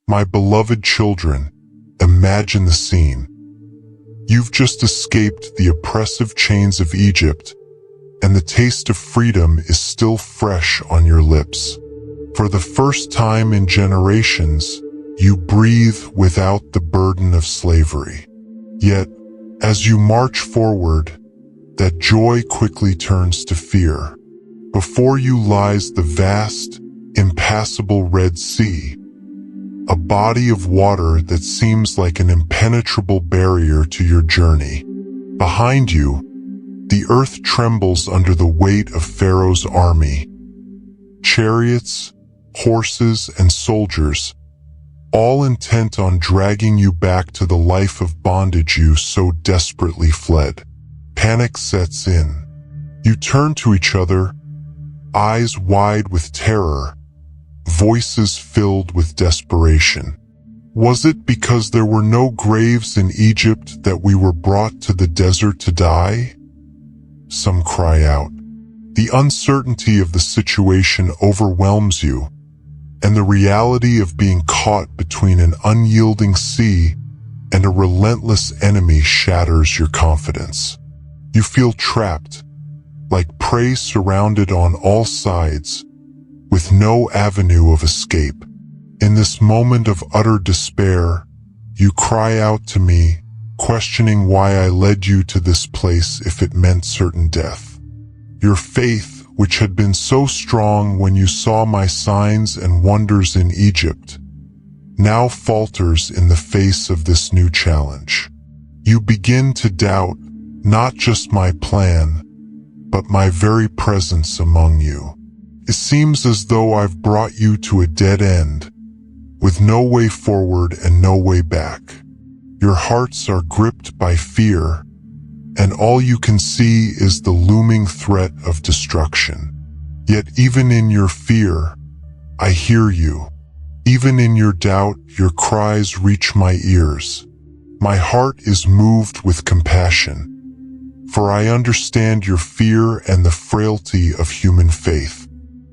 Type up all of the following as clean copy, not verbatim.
My beloved children, imagine the scene. You've just escaped the oppressive chains of Egypt, and the taste of freedom is still fresh on your lips. For the first time in generations, you breathe without the burden of slavery. Yet, as you march forward, that joy quickly turns to fear. Before you lies the vast, impassable Red Sea, a body of water that seems like an impenetrable barrier to your journey. Behind you, the earth trembles under the weight of Pharaoh's army. Chariots, horses, and soldiers, all intent on dragging you back to the life of bondage you so desperately fled. Panic sets in. You turn to each other, eyes wide with terror, voices filled with desperation. Was it because there were no graves in Egypt that we were brought to the desert to die? Some cry out. The uncertainty of the situation overwhelms you, and the reality of being caught between an unyielding sea and a relentless enemy shatters your confidence. You feel trapped, like prey surrounded on all sides, with no avenue of escape. In this moment of utter despair, you cry out to me, questioning why I led you to this place if it meant certain death. Your faith, which had been so strong when you saw my signs and wonders in Egypt, now falters in the face of this new challenge. You begin to doubt not just my plan, but my very presence among you. It seems as though I've brought you to a dead end, with no way forward and no way back. Your hearts are gripped by fear, and all you can see is the looming threat of destruction. Yet even in your fear, I hear you. Even in your doubt, your cries reach my ears. My heart is moved with compassion, for I understand your fear and the frailty of human faith.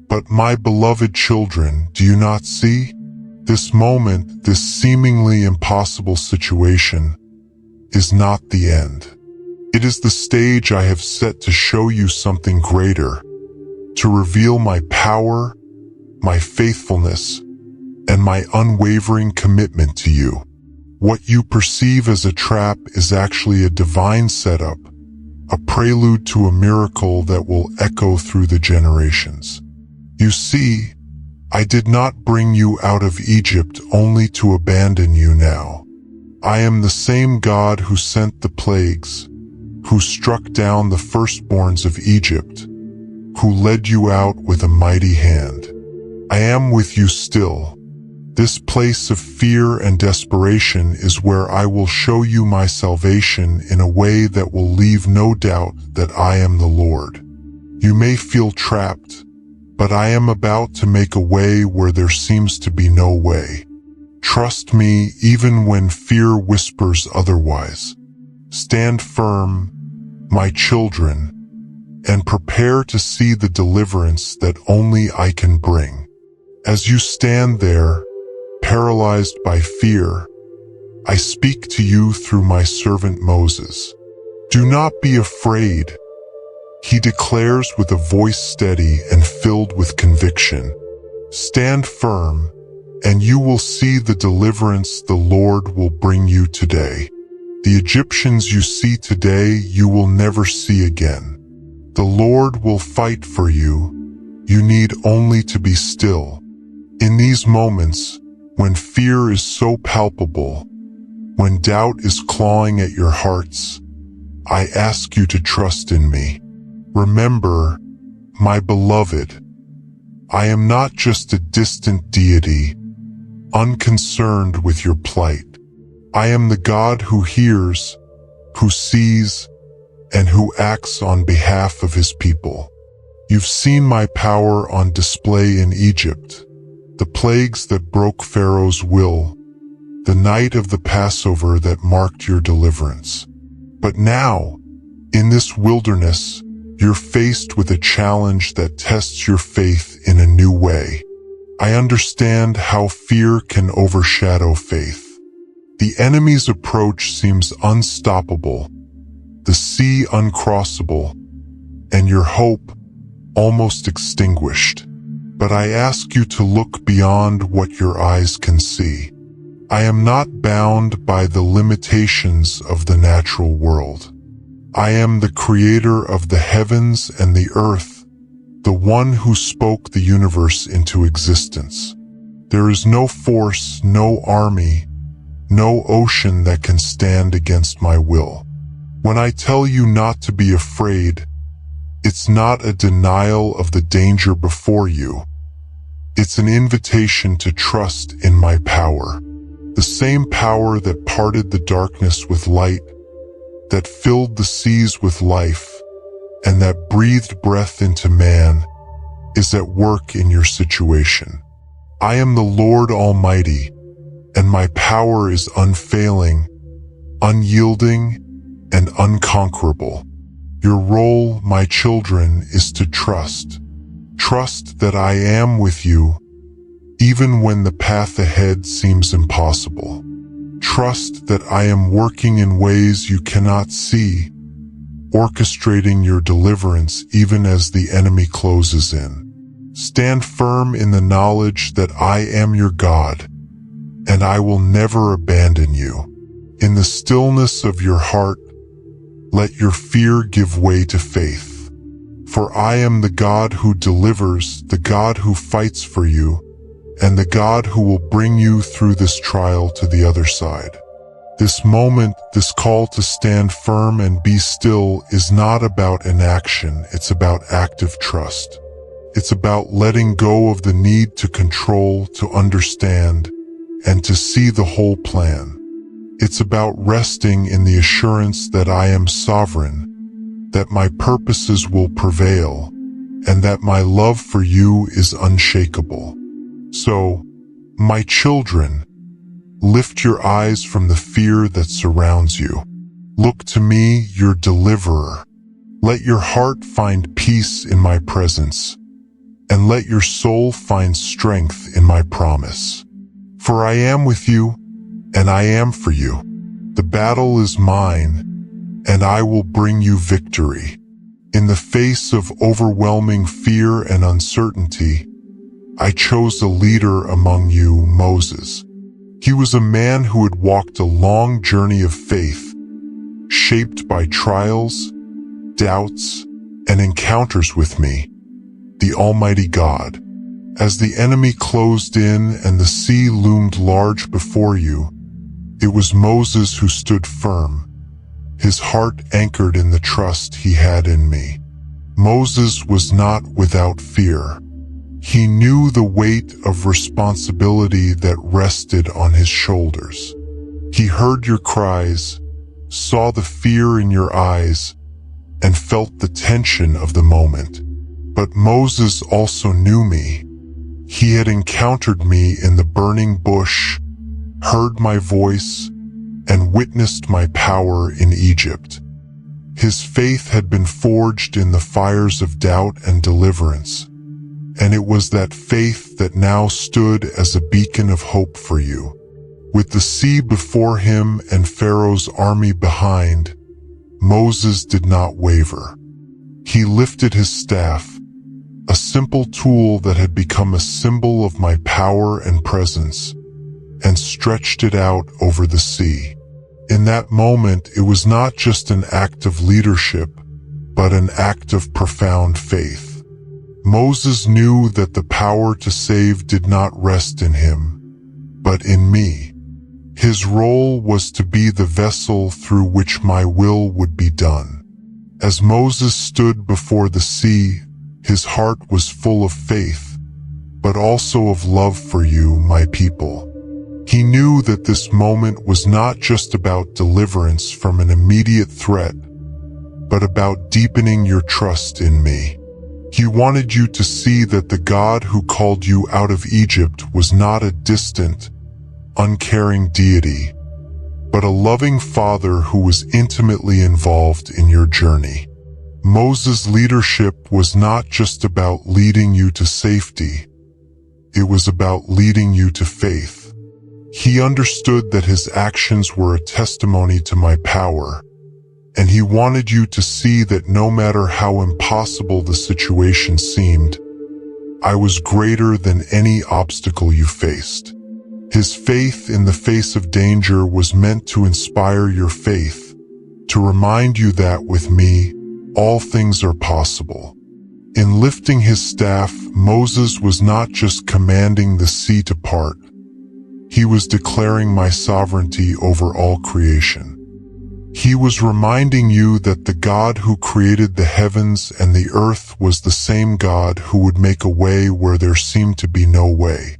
But my beloved children, do you not see? This moment, this seemingly impossible situation, is not the end. It is the stage I have set to show you something greater, to reveal my power, my faithfulness, and my unwavering commitment to you. What you perceive as a trap is actually a divine setup, a prelude to a miracle that will echo through the generations. You see, I did not bring you out of Egypt only to abandon you now. I am the same God who sent the plagues, who struck down the firstborns of Egypt, who led you out with a mighty hand. I am with you still. This place of fear and desperation is where I will show you my salvation in a way that will leave no doubt that I am the Lord. You may feel trapped, but I am about to make a way where there seems to be no way. Trust me even when fear whispers otherwise. Stand firm, my children, and prepare to see the deliverance that only I can bring. As you stand there, paralyzed by fear, I speak to you through my servant Moses. Do not be afraid, he declares with a voice steady and filled with conviction. Stand firm, and you will see the deliverance the Lord will bring you today. The Egyptians you see today, you will never see again. The Lord will fight for you. You need only to be still. In these moments, when fear is so palpable, when doubt is clawing at your hearts, I ask you to trust in me. Remember, my beloved, I am not just a distant deity, unconcerned with your plight. I am the God who hears, who sees, and who acts on behalf of his people. You've seen my power on display in Egypt, the plagues that broke Pharaoh's will, the night of the Passover that marked your deliverance. But now, in this wilderness, you're faced with a challenge that tests your faith in a new way. I understand how fear can overshadow faith. The enemy's approach seems unstoppable, the sea uncrossable, and your hope almost extinguished. But I ask you to look beyond what your eyes can see. I am not bound by the limitations of the natural world. I am the creator of the heavens and the earth, the one who spoke the universe into existence. There is no force, no army, no ocean that can stand against my will. When I tell you not to be afraid, it's not a denial of the danger before you. It's an invitation to trust in my power. The same power that parted the darkness with light, that filled the seas with life, and that breathed breath into man, is at work in your situation. I am the Lord Almighty, and my power is unfailing, unyielding, and unconquerable. Your role, my children, is to trust. Trust that I am with you, even when the path ahead seems impossible. Trust that I am working in ways you cannot see, orchestrating your deliverance even as the enemy closes in. Stand firm in the knowledge that I am your God, and I will never abandon you. In the stillness of your heart, let your fear give way to faith. For I am the God who delivers, the God who fights for you, and the God who will bring you through this trial to the other side. This moment, this call to stand firm and be still, is not about inaction, it's about active trust. It's about letting go of the need to control, to understand, and to see the whole plan. It's about resting in the assurance that I am sovereign, that my purposes will prevail, and that my love for you is unshakable. So, my children, lift your eyes from the fear that surrounds you. Look to me, your deliverer. Let your heart find peace in my presence, and let your soul find strength in my promise. For I am with you, and I am for you. The battle is mine, and I will bring you victory. In the face of overwhelming fear and uncertainty, I chose a leader among you, Moses. He was a man who had walked a long journey of faith, shaped by trials, doubts, and encounters with me, the Almighty God. As the enemy closed in and the sea loomed large before you, it was Moses who stood firm, his heart anchored in the trust he had in me. Moses was not without fear. He knew the weight of responsibility that rested on his shoulders. He heard your cries, saw the fear in your eyes, and felt the tension of the moment. But Moses also knew me. He had encountered me in the burning bush, heard my voice, and witnessed my power in Egypt. His faith had been forged in the fires of doubt and deliverance, and it was that faith that now stood as a beacon of hope for you. With the sea before him and Pharaoh's army behind, Moses did not waver. He lifted his staff, a simple tool that had become a symbol of my power and presence, and stretched it out over the sea. In that moment, it was not just an act of leadership, but an act of profound faith. Moses knew that the power to save did not rest in him, but in me. His role was to be the vessel through which my will would be done. As Moses stood before the sea, his heart was full of faith, but also of love for you, my people. He knew that this moment was not just about deliverance from an immediate threat, but about deepening your trust in me. He wanted you to see that the God who called you out of Egypt was not a distant, uncaring deity, but a loving Father who was intimately involved in your journey. Moses' leadership was not just about leading you to safety, it was about leading you to faith. He understood that his actions were a testimony to my power, and he wanted you to see that no matter how impossible the situation seemed, I was greater than any obstacle you faced. His faith in the face of danger was meant to inspire your faith, to remind you that with me, all things are possible. In lifting his staff, Moses was not just commanding the sea to part. He was declaring my sovereignty over all creation. He was reminding you that the God who created the heavens and the earth was the same God who would make a way where there seemed to be no way.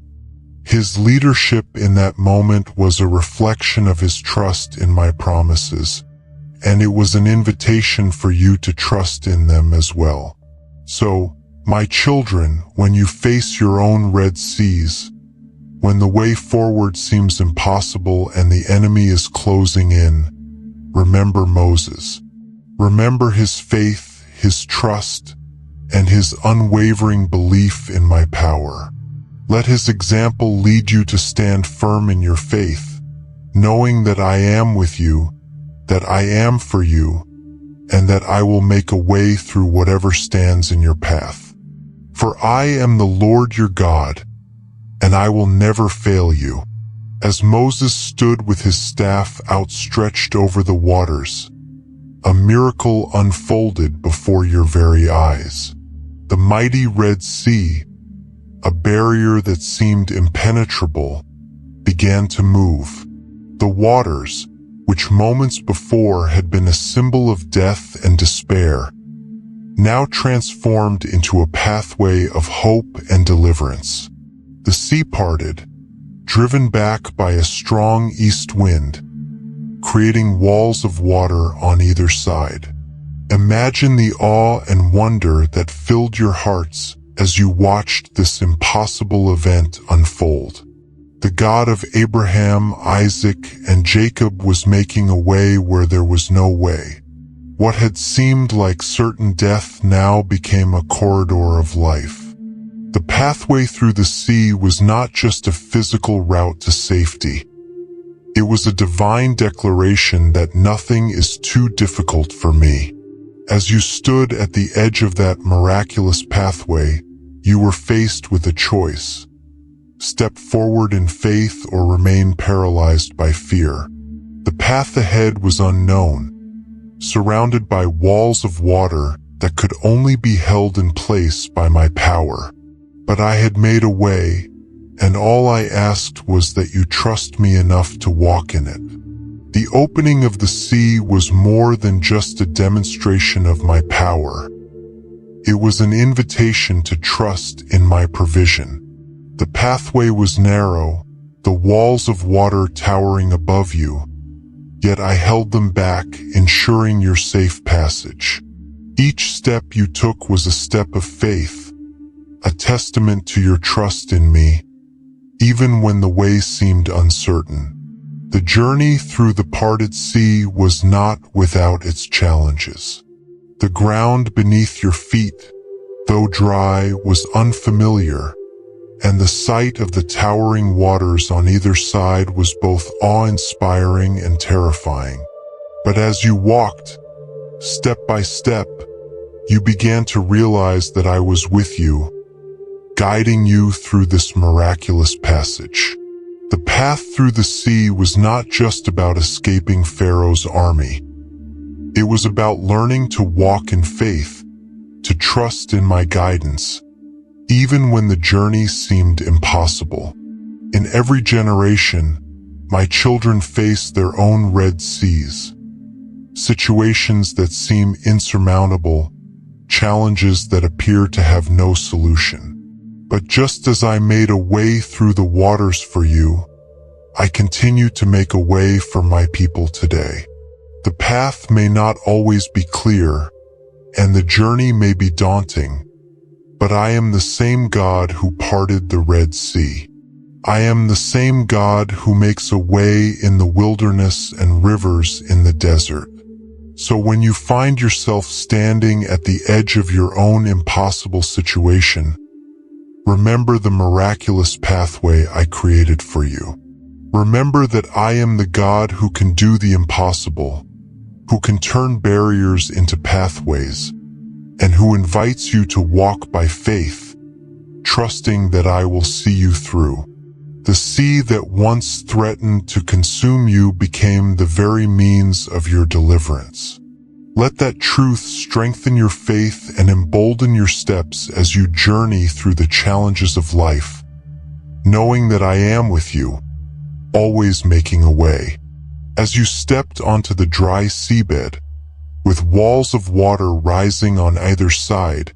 His leadership in that moment was a reflection of his trust in my promises, and it was an invitation for you to trust in them as well. So, my children, when you face your own Red Seas, when the way forward seems impossible and the enemy is closing in, remember Moses. Remember his faith, his trust, and his unwavering belief in my power. Let his example lead you to stand firm in your faith, knowing that I am with you, that I am for you, and that I will make a way through whatever stands in your path. For I am the Lord your God, and I will never fail you. As Moses stood with his staff outstretched over the waters, a miracle unfolded before your very eyes. The mighty Red Sea, a barrier that seemed impenetrable, began to move. The waters, which moments before had been a symbol of death and despair, now transformed into a pathway of hope and deliverance. The sea parted, driven back by a strong east wind, creating walls of water on either side. Imagine the awe and wonder that filled your hearts as you watched this impossible event unfold. The God of Abraham, Isaac, and Jacob was making a way where there was no way. What had seemed like certain death now became a corridor of life. The pathway through the sea was not just a physical route to safety. It was a divine declaration that nothing is too difficult for me. As you stood at the edge of that miraculous pathway, you were faced with a choice. Step forward in faith or remain paralyzed by fear. The path ahead was unknown, surrounded by walls of water that could only be held in place by my power. But I had made a way, and all I asked was that you trust me enough to walk in it. The opening of the sea was more than just a demonstration of my power. It was an invitation to trust in my provision. The pathway was narrow, the walls of water towering above you, yet I held them back, ensuring your safe passage. Each step you took was a step of faith, a testament to your trust in me, even when the way seemed uncertain. The journey through the parted sea was not without its challenges. The ground beneath your feet, though dry, was unfamiliar, and the sight of the towering waters on either side was both awe-inspiring and terrifying. But as you walked, step by step, you began to realize that I was with you, guiding you through this miraculous passage. The path through the sea was not just about escaping Pharaoh's army. It was about learning to walk in faith, to trust in my guidance, even when the journey seemed impossible. In every generation, my children face their own Red Seas, situations that seem insurmountable, challenges that appear to have no solution. But just as I made a way through the waters for you, I continue to make a way for my people today. The path may not always be clear, and the journey may be daunting, but I am the same God who parted the Red Sea. I am the same God who makes a way in the wilderness and rivers in the desert. So when you find yourself standing at the edge of your own impossible situation, Remember the miraculous pathway I created for you. Remember that I am the God who can do the impossible, who can turn barriers into pathways, and who invites you to walk by faith, trusting that I will see you through. The sea that once threatened to consume you became the very means of your deliverance. Let that truth strengthen your faith and embolden your steps as you journey through the challenges of life, knowing that I am with you, always making a way. As you stepped onto the dry seabed, with walls of water rising on either side,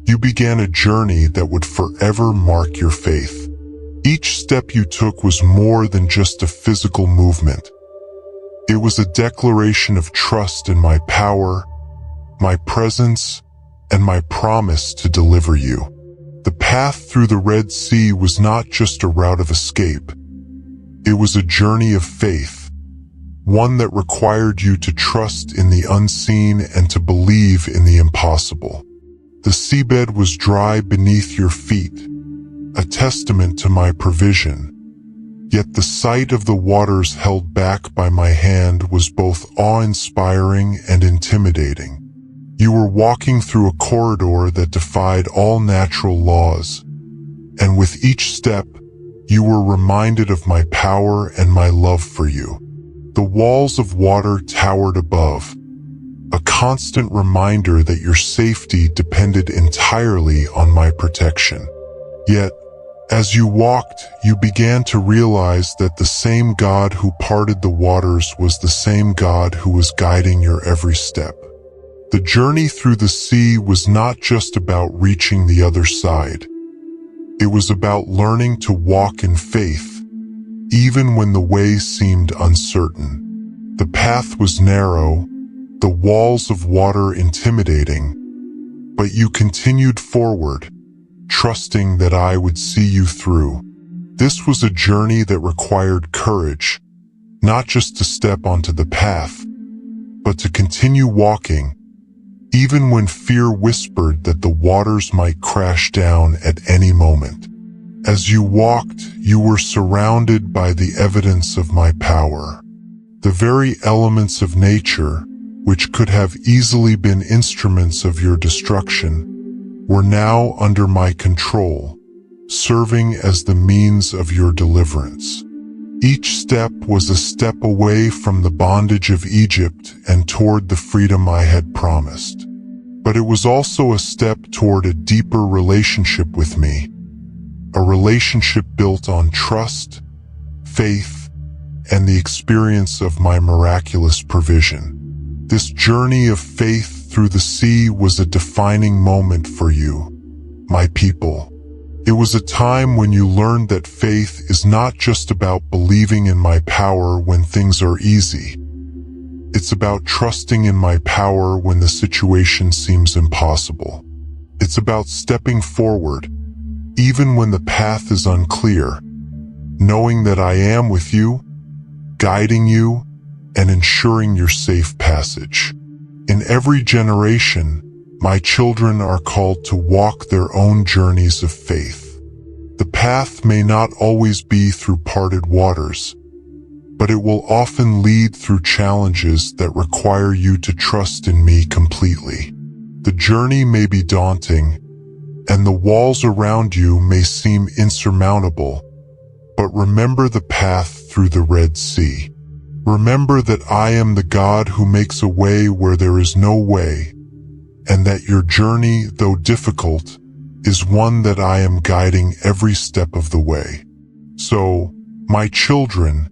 you began a journey that would forever mark your faith. Each step you took was more than just a physical movement. It was a declaration of trust in my power, my presence, and my promise to deliver you. The path through the Red Sea was not just a route of escape. It was a journey of faith, one that required you to trust in the unseen and to believe in the impossible. The seabed was dry beneath your feet, a testament to my provision. Yet the sight of the waters held back by my hand was both awe-inspiring and intimidating. You were walking through a corridor that defied all natural laws, and with each step, you were reminded of my power and my love for you. The walls of water towered above, a constant reminder that your safety depended entirely on my protection. Yet, as you walked, you began to realize that the same God who parted the waters was the same God who was guiding your every step. The journey through the sea was not just about reaching the other side. It was about learning to walk in faith, even when the way seemed uncertain. The path was narrow, the walls of water intimidating, but you continued forward, trusting that I would see you through. This was a journey that required courage, not just to step onto the path, but to continue walking, even when fear whispered that the waters might crash down at any moment. As you walked, you were surrounded by the evidence of my power. The very elements of nature, which could have easily been instruments of your destruction, were now under my control, serving as the means of your deliverance. Each step was a step away from the bondage of Egypt and toward the freedom I had promised. But it was also a step toward a deeper relationship with me, a relationship built on trust, faith, and the experience of my miraculous provision. This journey of faith through the sea was a defining moment for you, my people. It was a time when you learned that faith is not just about believing in my power when things are easy. It's about trusting in my power when the situation seems impossible. It's about stepping forward, even when the path is unclear, knowing that I am with you, guiding you, and ensuring your safe passage. In every generation, my children are called to walk their own journeys of faith. The path may not always be through parted waters, but it will often lead through challenges that require you to trust in me completely. The journey may be daunting, and the walls around you may seem insurmountable, but remember the path through the Red Sea. Remember that I am the God who makes a way where there is no way, and that your journey, though difficult, is one that I am guiding every step of the way. So, my children,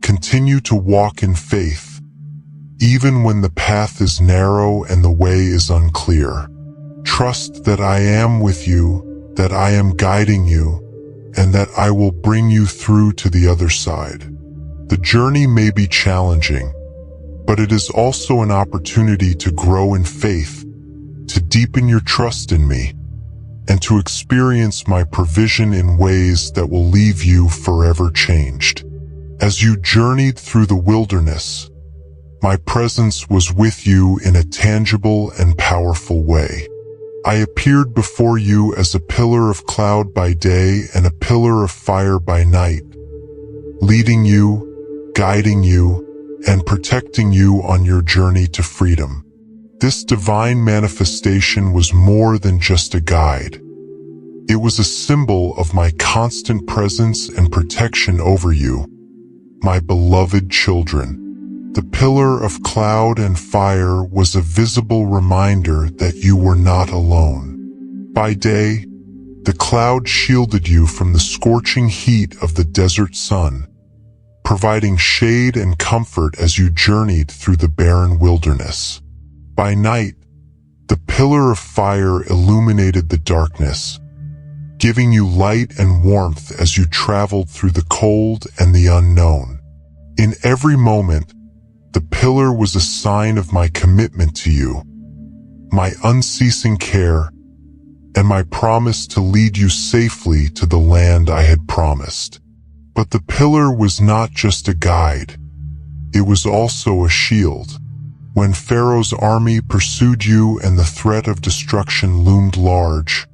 continue to walk in faith, even when the path is narrow and the way is unclear. Trust that I am with you, that I am guiding you, and that I will bring you through to the other side. The journey may be challenging, but it is also an opportunity to grow in faith, to deepen your trust in me, and to experience my provision in ways that will leave you forever changed. As you journeyed through the wilderness, my presence was with you in a tangible and powerful way. I appeared before you as a pillar of cloud by day and a pillar of fire by night, leading you, guiding you, and protecting you on your journey to freedom. This divine manifestation was more than just a guide. It was a symbol of my constant presence and protection over you, my beloved children. The pillar of cloud and fire was a visible reminder that you were not alone. By day, the cloud shielded you from the scorching heat of the desert sun, providing shade and comfort as you journeyed through the barren wilderness. By night, the pillar of fire illuminated the darkness, giving you light and warmth as you traveled through the cold and the unknown. In every moment, the pillar was a sign of my commitment to you, my unceasing care, and my promise to lead you safely to the land I had promised. But the pillar was not just a guide. It was also a shield. When Pharaoh's army pursued you and the threat of destruction loomed large,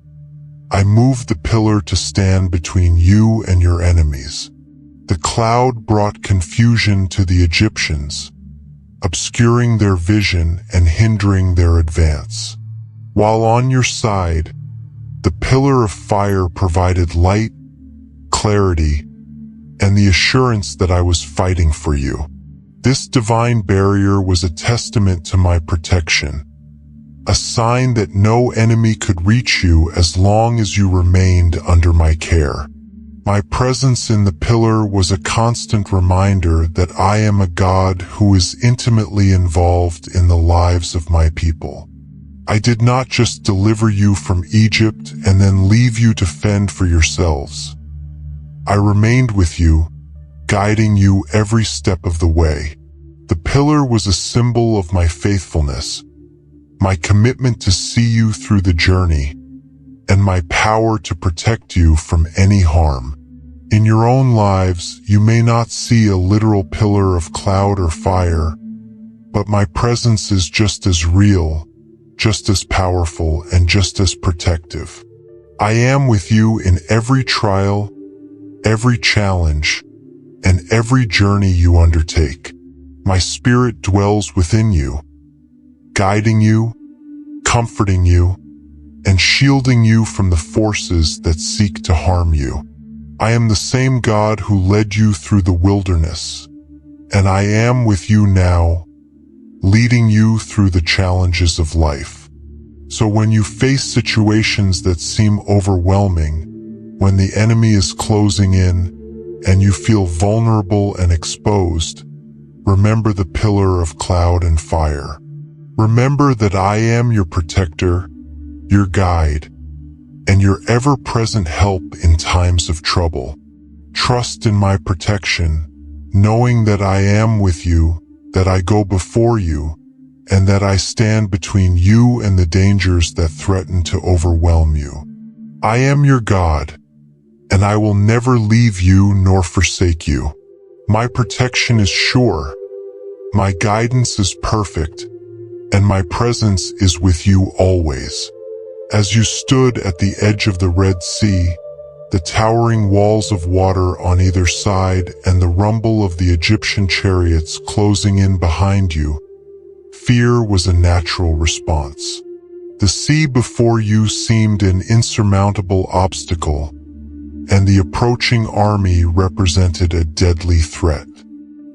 I moved the pillar to stand between you and your enemies. The cloud brought confusion to the Egyptians, obscuring their vision and hindering their advance. While on your side, the pillar of fire provided light, clarity, and the assurance that I was fighting for you. This divine barrier was a testament to my protection, a sign that no enemy could reach you as long as you remained under my care. My presence in the pillar was a constant reminder that I am a God who is intimately involved in the lives of my people. I did not just deliver you from Egypt and then leave you to fend for yourselves. I remained with you, guiding you every step of the way. The pillar was a symbol of my faithfulness, my commitment to see you through the journey, and my power to protect you from any harm. In your own lives, you may not see a literal pillar of cloud or fire, but my presence is just as real, just as powerful, and just as protective. I am with you in every trial, every challenge, and every journey you undertake. My spirit dwells within you, guiding you, comforting you, and shielding you from the forces that seek to harm you. I am the same God who led you through the wilderness, and I am with you now, leading you through the challenges of life. So when you face situations that seem overwhelming, when the enemy is closing in, and you feel vulnerable and exposed, remember the pillar of cloud and fire. Remember that I am your protector, your guide, and your ever-present help in times of trouble. Trust in my protection, knowing that I am with you, that I go before you, and that I stand between you and the dangers that threaten to overwhelm you. I am your God, and I will never leave you nor forsake you. My protection is sure, my guidance is perfect, and my presence is with you always. As you stood at the edge of the Red Sea, the towering walls of water on either side and the rumble of the Egyptian chariots closing in behind you, fear was a natural response. The sea before you seemed an insurmountable obstacle, and the approaching army represented a deadly threat.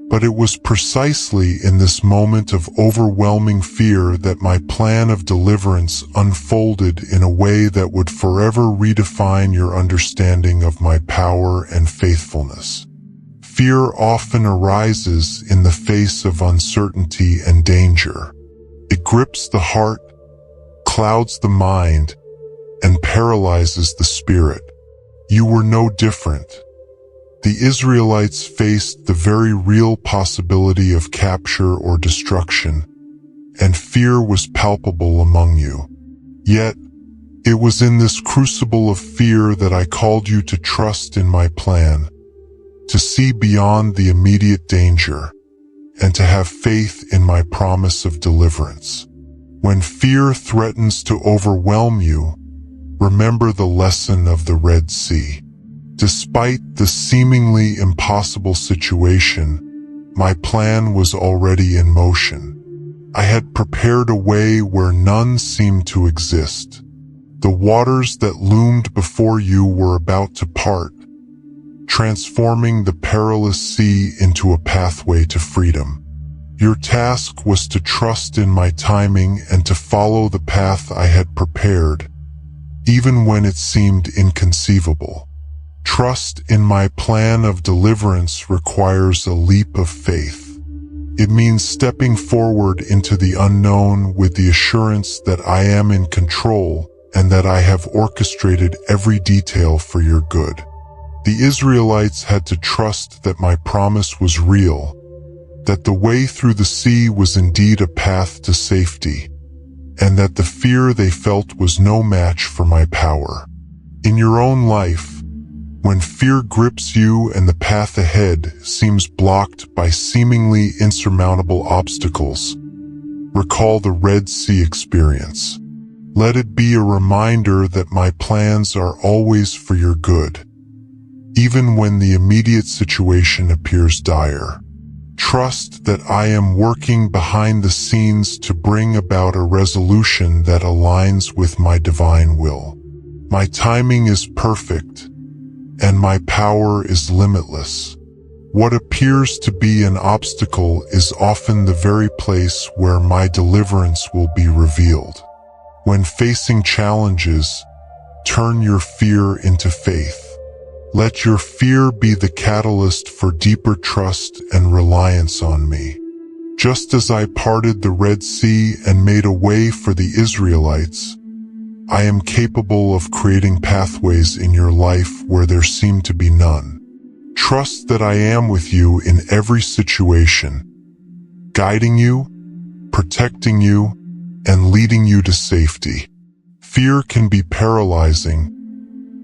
But it was precisely in this moment of overwhelming fear that my plan of deliverance unfolded in a way that would forever redefine your understanding of my power and faithfulness. Fear often arises in the face of uncertainty and danger. It grips the heart, clouds the mind, and paralyzes the spirit. You were no different. The Israelites faced the very real possibility of capture or destruction, and fear was palpable among you. Yet, it was in this crucible of fear that I called you to trust in my plan, to see beyond the immediate danger, and to have faith in my promise of deliverance. When fear threatens to overwhelm you, remember the lesson of the Red Sea. Despite the seemingly impossible situation, my plan was already in motion. I had prepared a way where none seemed to exist. The waters that loomed before you were about to part, transforming the perilous sea into a pathway to freedom. Your task was to trust in my timing and to follow the path I had prepared, even when it seemed inconceivable. Trust in my plan of deliverance requires a leap of faith. It means stepping forward into the unknown with the assurance that I am in control and that I have orchestrated every detail for your good. The Israelites had to trust that my promise was real, that the way through the sea was indeed a path to safety, and that the fear they felt was no match for my power. In your own life, when fear grips you and the path ahead seems blocked by seemingly insurmountable obstacles, recall the Red Sea experience. Let it be a reminder that my plans are always for your good, even when the immediate situation appears dire. Trust that I am working behind the scenes to bring about a resolution that aligns with my divine will. My timing is perfect, and my power is limitless. What appears to be an obstacle is often the very place where my deliverance will be revealed. When facing challenges, turn your fear into faith. Let your fear be the catalyst for deeper trust and reliance on me. Just as I parted the Red Sea and made a way for the Israelites, I am capable of creating pathways in your life where there seem to be none. Trust that I am with you in every situation, guiding you, protecting you, and leading you to safety. Fear can be paralyzing,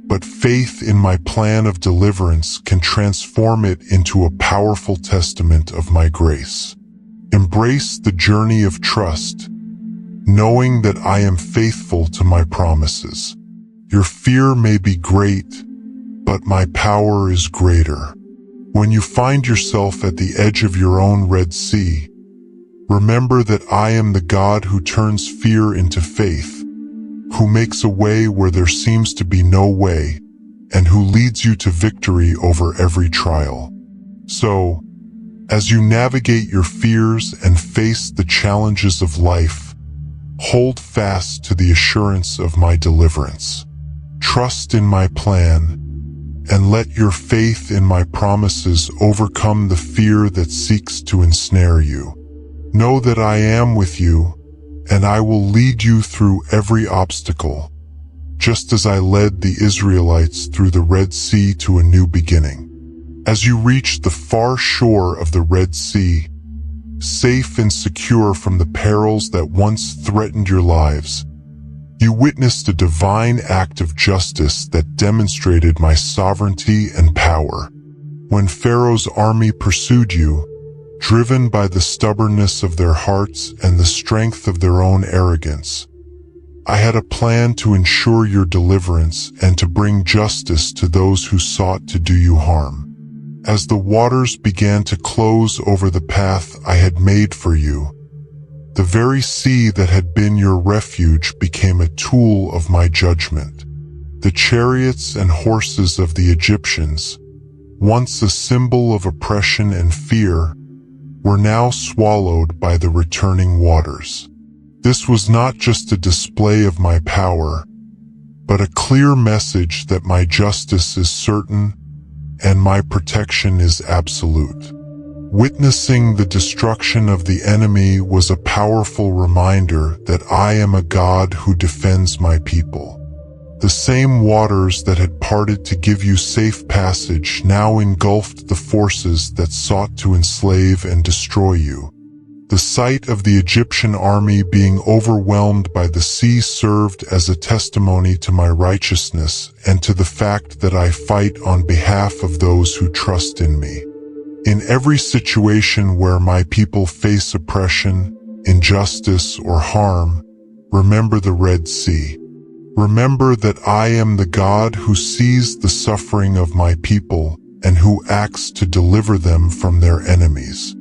but faith in my plan of deliverance can transform it into a powerful testament of my grace. Embrace the journey of trust, knowing that I am faithful to my promises. Your fear may be great, but my power is greater. When you find yourself at the edge of your own Red Sea, remember that I am the God who turns fear into faith, who makes a way where there seems to be no way, and who leads you to victory over every trial. So, as you navigate your fears and face the challenges of life, hold fast to the assurance of my deliverance. Trust in my plan, and let your faith in my promises overcome the fear that seeks to ensnare you. Know that I am with you, and I will lead you through every obstacle, just as I led the Israelites through the Red Sea to a new beginning. As you reach the far shore of the Red Sea, safe and secure from the perils that once threatened your lives, you witnessed a divine act of justice that demonstrated my sovereignty and power. When Pharaoh's army pursued you, driven by the stubbornness of their hearts and the strength of their own arrogance, I had a plan to ensure your deliverance and to bring justice to those who sought to do you harm. As the waters began to close over the path I had made for you, the very sea that had been your refuge became a tool of my judgment. The chariots and horses of the Egyptians, once a symbol of oppression and fear, were now swallowed by the returning waters. This was not just a display of my power, but a clear message that my justice is certain and my protection is absolute. Witnessing the destruction of the enemy was a powerful reminder that I am a God who defends my people. The same waters that had parted to give you safe passage now engulfed the forces that sought to enslave and destroy you. The sight of the Egyptian army being overwhelmed by the sea served as a testimony to my righteousness and to the fact that I fight on behalf of those who trust in me. In every situation where my people face oppression, injustice, or harm, remember the Red Sea. Remember that I am the God who sees the suffering of my people and who acts to deliver them from their enemies.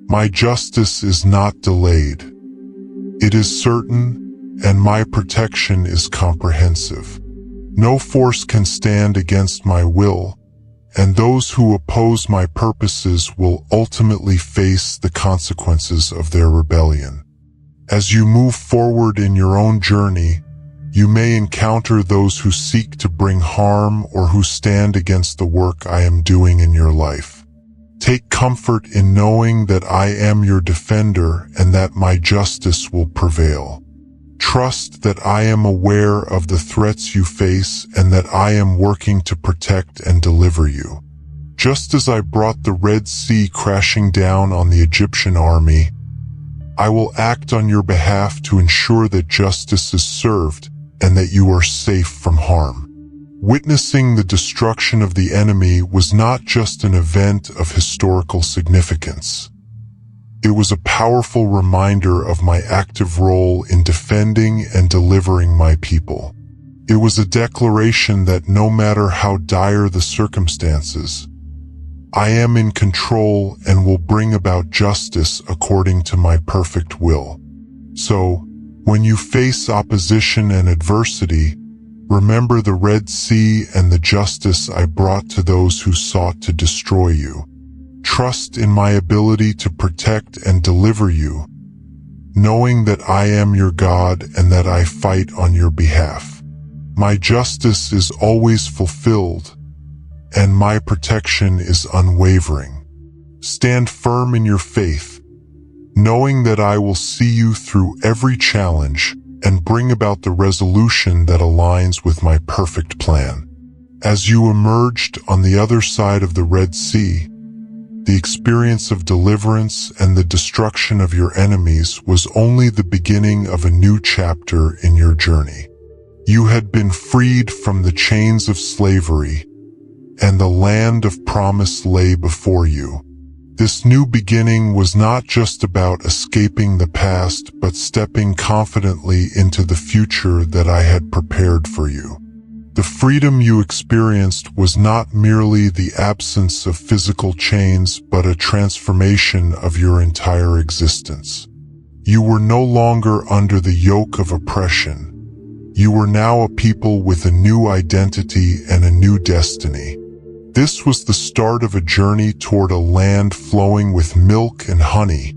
My justice is not delayed. It is certain, and my protection is comprehensive. No force can stand against my will, and those who oppose my purposes will ultimately face the consequences of their rebellion. As you move forward in your own journey, you may encounter those who seek to bring harm or who stand against the work I am doing in your life. Take comfort in knowing that I am your defender and that my justice will prevail. Trust that I am aware of the threats you face and that I am working to protect and deliver you. Just as I brought the Red Sea crashing down on the Egyptian army, I will act on your behalf to ensure that justice is served and that you are safe from harm. Witnessing the destruction of the enemy was not just an event of historical significance. It was a powerful reminder of my active role in defending and delivering my people. It was a declaration that no matter how dire the circumstances, I am in control and will bring about justice according to my perfect will. So, when you face opposition and adversity, remember the Red Sea and the justice I brought to those who sought to destroy you. Trust in my ability to protect and deliver you, knowing that I am your God and that I fight on your behalf. My justice is always fulfilled, and my protection is unwavering. Stand firm in your faith, knowing that I will see you through every challenge and bring about the resolution that aligns with my perfect plan. As you emerged on the other side of the Red Sea, the experience of deliverance and the destruction of your enemies was only the beginning of a new chapter in your journey. You had been freed from the chains of slavery, and the land of promise lay before you. This new beginning was not just about escaping the past, but stepping confidently into the future that I had prepared for you. The freedom you experienced was not merely the absence of physical chains, but a transformation of your entire existence. You were no longer under the yoke of oppression. You were now a people with a new identity and a new destiny. This was the start of a journey toward a land flowing with milk and honey,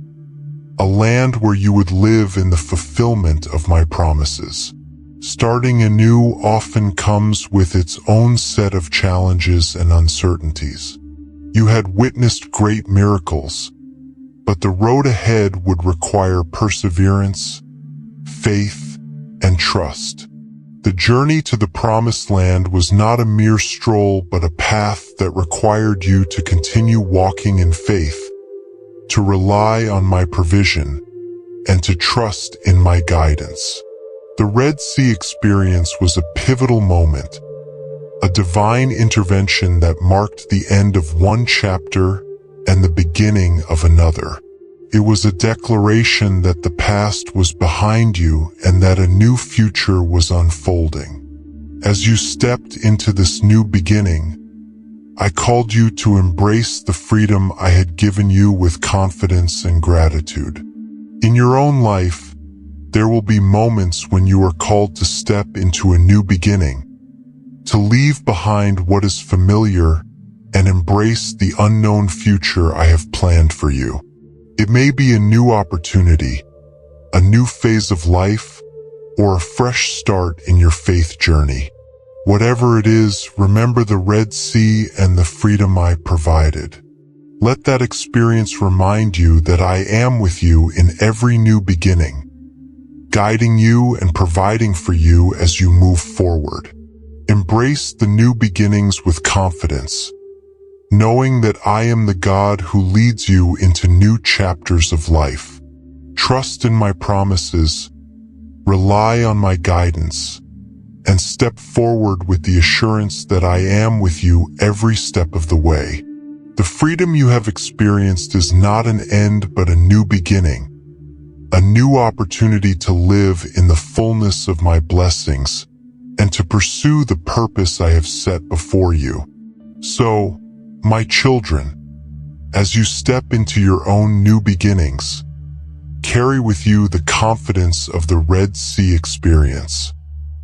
a land where you would live in the fulfillment of my promises. Starting anew often comes with its own set of challenges and uncertainties. You had witnessed great miracles, but the road ahead would require perseverance, faith, and trust. The journey to the promised land was not a mere stroll, but a path that required you to continue walking in faith, to rely on my provision, and to trust in my guidance. The Red Sea experience was a pivotal moment, a divine intervention that marked the end of one chapter and the beginning of another. It was a declaration that the past was behind you and that a new future was unfolding. As you stepped into this new beginning, I called you to embrace the freedom I had given you with confidence and gratitude. In your own life, there will be moments when you are called to step into a new beginning, to leave behind what is familiar and embrace the unknown future I have planned for you. It may be a new opportunity, a new phase of life, or a fresh start in your faith journey. Whatever it is, remember the Red Sea and the freedom I provided. Let that experience remind you that I am with you in every new beginning, guiding you and providing for you as you move forward. Embrace the new beginnings with confidence, knowing that I am the God who leads you into new chapters of life. Trust in my promises, rely on my guidance, and step forward with the assurance that I am with you every step of the way. The freedom you have experienced is not an end but a new beginning, a new opportunity to live in the fullness of my blessings and to pursue the purpose I have set before you. So, my children, as you step into your own new beginnings, carry with you the confidence of the Red Sea experience.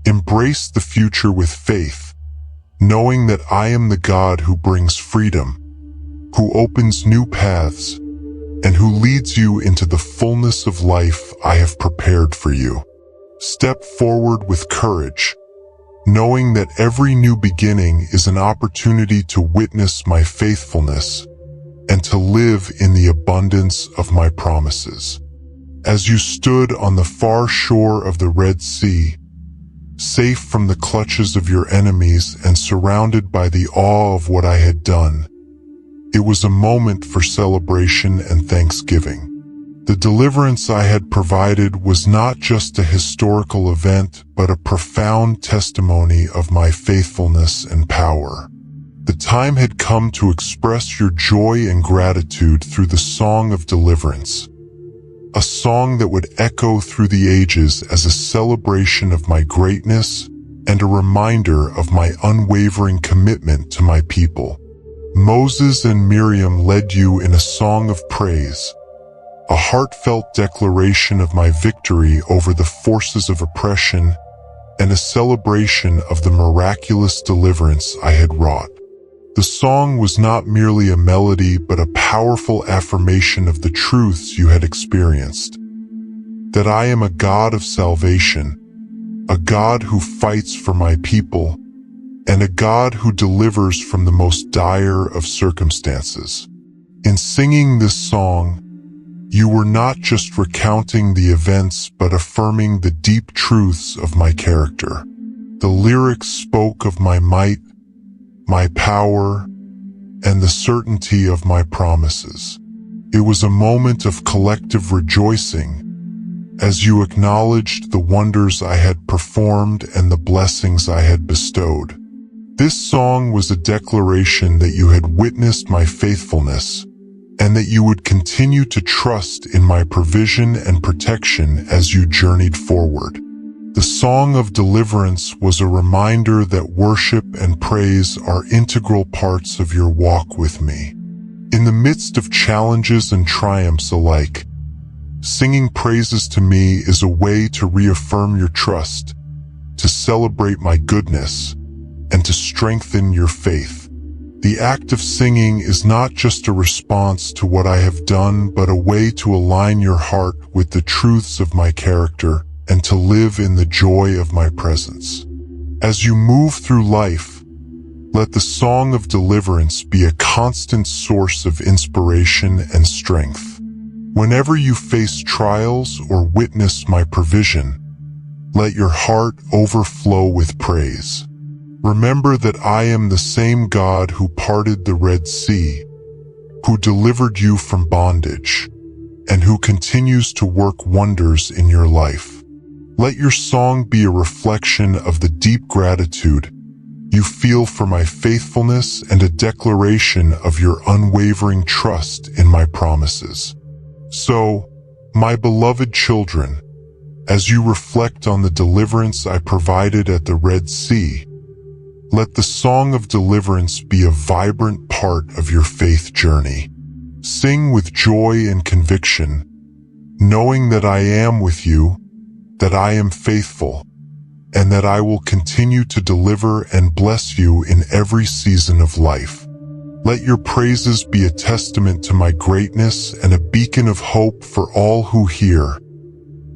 Embrace the future with faith, knowing that I am the God who brings freedom, who opens new paths, and who leads you into the fullness of life I have prepared for you. Step forward with courage, knowing that every new beginning is an opportunity to witness my faithfulness and to live in the abundance of my promises. As you stood on the far shore of the Red Sea, safe from the clutches of your enemies and surrounded by the awe of what I had done, it was a moment for celebration and thanksgiving. The deliverance I had provided was not just a historical event, but a profound testimony of my faithfulness and power. The time had come to express your joy and gratitude through the song of deliverance, a song that would echo through the ages as a celebration of my greatness and a reminder of my unwavering commitment to my people. Moses and Miriam led you in a song of praise, a heartfelt declaration of my victory over the forces of oppression and a celebration of the miraculous deliverance I had wrought. The song was not merely a melody but a powerful affirmation of the truths you had experienced. That I am a God of salvation, a God who fights for my people, and a God who delivers from the most dire of circumstances. In singing this song, you were not just recounting the events but affirming the deep truths of my character. The lyrics spoke of my might, my power, and the certainty of my promises. It was a moment of collective rejoicing as you acknowledged the wonders I had performed and the blessings I had bestowed. This song was a declaration that you had witnessed my faithfulness and that you would continue to trust in my provision and protection as you journeyed forward. The song of deliverance was a reminder that worship and praise are integral parts of your walk with me. In the midst of challenges and triumphs alike, singing praises to me is a way to reaffirm your trust, to celebrate my goodness, and to strengthen your faith. The act of singing is not just a response to what I have done, but a way to align your heart with the truths of my character and to live in the joy of my presence. As you move through life, let the song of deliverance be a constant source of inspiration and strength. Whenever you face trials or witness my provision, let your heart overflow with praise. Remember that I am the same God who parted the Red Sea, who delivered you from bondage, and who continues to work wonders in your life. Let your song be a reflection of the deep gratitude you feel for my faithfulness and a declaration of your unwavering trust in my promises. So, my beloved children, as you reflect on the deliverance I provided at the Red Sea, let the song of deliverance be a vibrant part of your faith journey. Sing with joy and conviction, knowing that I am with you, that I am faithful, and that I will continue to deliver and bless you in every season of life. Let your praises be a testament to my greatness and a beacon of hope for all who hear,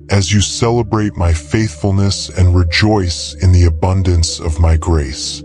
as you celebrate my faithfulness and rejoice in the abundance of my grace.